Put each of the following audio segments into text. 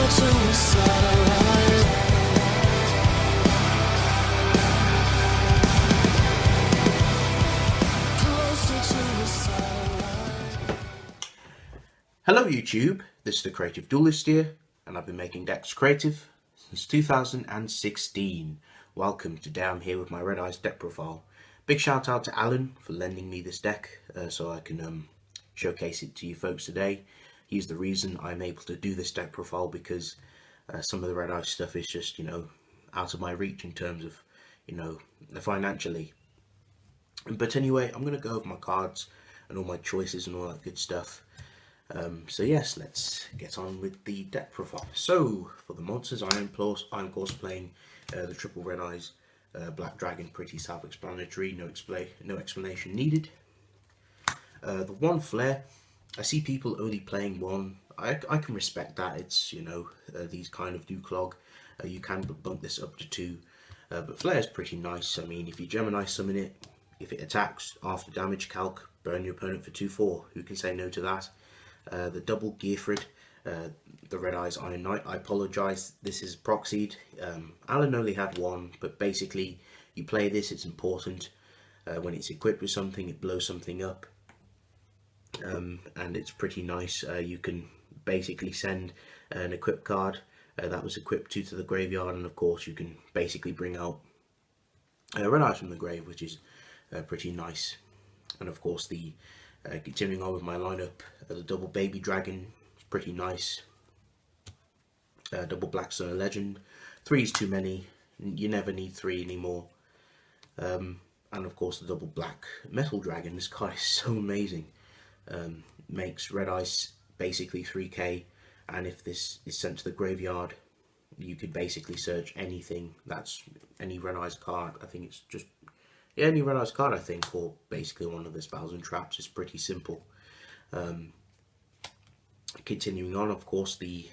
Hello YouTube, this is TheCreativeDuelist here, and I've been making decks creative since 2016. Welcome to Down Here with my Red Eyes deck profile. Big shout out to Alan for lending me this deck so I can showcase it to you folks today. He's the reason I'm able to do this deck profile, because some of the Red Eyes stuff is just, out of my reach in terms of, financially. But anyway, I'm going to go over my cards and all my choices and all that good stuff. So yes, let's get on with the deck profile. So for the monsters, I'm of course playing the triple Red Eyes Black Dragon. Pretty self-explanatory, no explanation needed. The one flare, I see people only playing one. I can respect that. It's these kind of do clog. You can bump this up to 2, but flare is pretty nice. I mean, if you Gemini summon it, if it attacks after damage calc, burn your opponent for 2/4. Who can say no to that? The double Gearfried, the Red Eyes Iron Knight. I apologise, this is proxied. Alan only had one, but basically you play this, it's important. When it's equipped with something, it blows something up, and it's pretty nice. You can basically send an equipped card that was equipped to the graveyard, and of course you can basically bring out Red Eyes from the grave, which is pretty nice. And of course the continuing on with my lineup, the double Baby Dragon is pretty nice. Double Black Sun Legend, 3 is too many, you never need 3 anymore. And of course the double Black Metal Dragon, this card is so amazing. Makes Red Eyes basically 3k, and if this is sent to the graveyard, you could basically search anything that's any Red Eyes card. I think it's just any Red Eyes card, I think, or basically one of the spells and traps. Is pretty simple. Continuing on, of course, the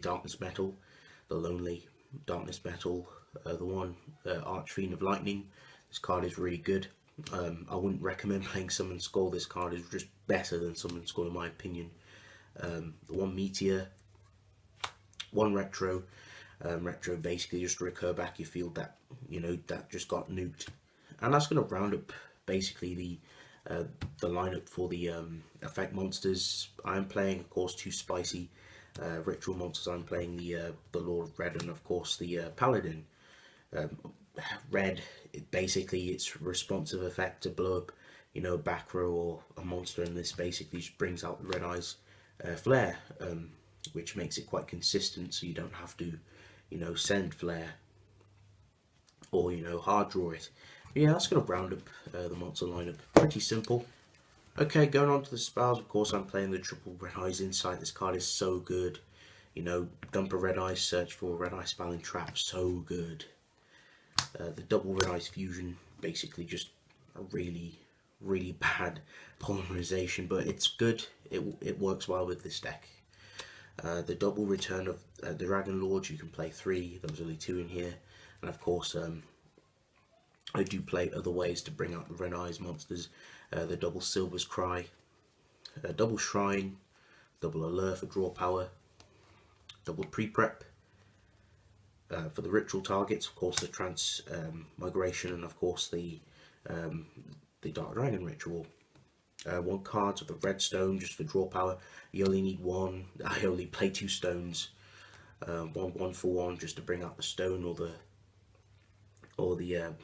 Darkness Metal, the Lonely Darkness Metal, the one Archfiend of Lightning. This card is really good. I wouldn't recommend playing Summon Skull. This card is just better than Summon Skull in my opinion. The one Meteor, one Retro. Retro basically just to recur back your field that that just got nuked, and that's going to round up basically the lineup for the effect monsters. I'm playing, of course, 2 spicy ritual monsters. I'm playing the Lord of Red and of course the Paladin. Red, basically it's responsive effect to blow up back row or a monster, and this basically just brings out the Red Eyes flare, which makes it quite consistent, so you don't have to send flare or hard draw it. But yeah, that's going to round up the monster lineup. Pretty simple. Okay, going on to the spells. Of course, I'm playing the triple Red Eyes Insight. This card is so good. Dump a Red Eyes, search for a Red Eye spell and trap. So good. The double Red Eyes Fusion, basically just a really bad polymerization, but it's good. It works well with this deck. The double Return of the Dragon Lords, you can play 3, there was only 2 in here, and of course I do play other ways to bring out the Red Eyes monsters. The double Silver's Cry, double Shrine, double Allure for draw power, double Pre-Prep for the ritual targets, of course the Transmigration, and of course the Dark Dragon Ritual. 1 card with the Redstone just for draw power. You only need 1. I only play 2 stones. 1 for 1 just to bring out the stone or the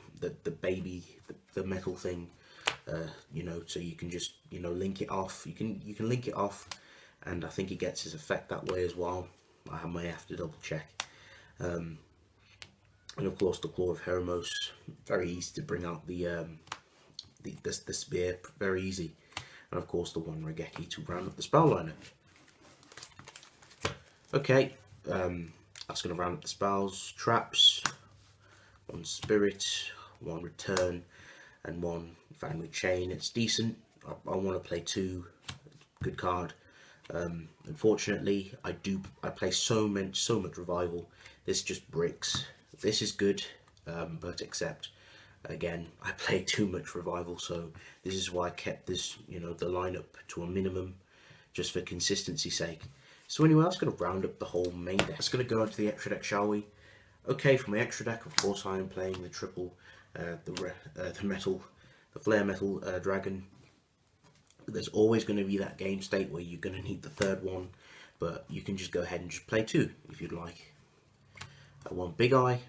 baby, the metal thing. So you can just link it off. You can link it off, and I think it gets his effect that way as well. I may have to double check. And of course the Claw of Hermos, very easy to bring out the spear, very easy. And of course the one Regeki to round up the spell lineup. Okay, that's going to round up the spells. Traps, 1 Spirit, 1 Return, and 1 Family Chain. It's decent. I want to play 2. Good card. Unfortunately, I play so much Revival. This just bricks. This is good, but except again, I play too much Revival, so this is why I kept this, the lineup to a minimum, just for consistency's sake. So anyway, that's going to round up the whole main deck. Let's going to go into the extra deck, shall we? Okay, for my extra deck, of course, I am playing the triple, the flare metal dragon. There's always going to be that game state where you're going to need the third one, but you can just go ahead and just play two if you'd like. One Big Eye,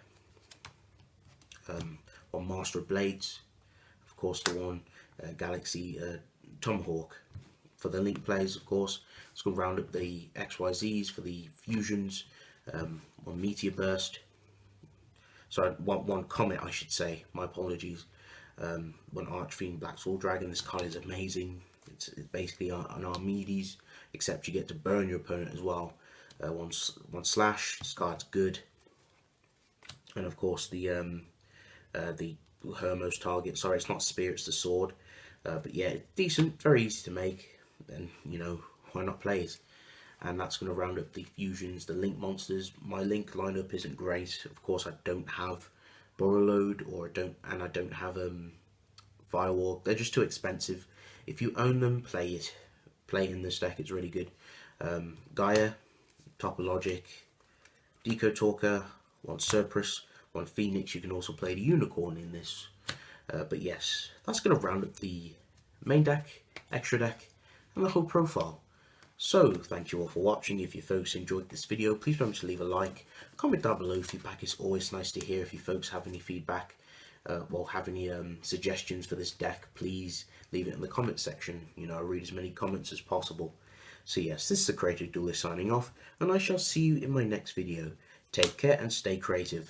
one Master of Blades, of course the one Galaxy Tomahawk. For the Link players, of course, it's going to round up the XYZs for the fusions, one Meteor Burst, sorry, one Comet I should say, my apologies, one Archfiend Black Soul Dragon. This card is amazing. It's basically an Archimedes, except you get to burn your opponent as well. One Slash, this card's good. And of course the Hermos target, sorry it's not Spear, it's the sword. But yeah, decent, very easy to make, and you know, why not play it? And that's going to round up the fusions, the Link monsters. My Link lineup isn't great. Of course, I don't have Borrowload, I don't have Firewall. They're just too expensive. If you own them, play it. Play it in this deck. It's really good. Gaia, Topologic, Deco Talker, one Cerberus, one Phoenix. You can also play the Unicorn in this. But yes, that's going to round up the main deck, extra deck, and the whole profile. So, thank you all for watching. If you folks enjoyed this video, please remember to leave a like, comment down below. Feedback is always nice to hear. If you folks have any feedback, have any suggestions for this deck, please leave it in the comment section. You know, I read as many comments as possible. So yes, this is the Creative Duelist signing off, and I shall see you in my next video. Take care and stay creative.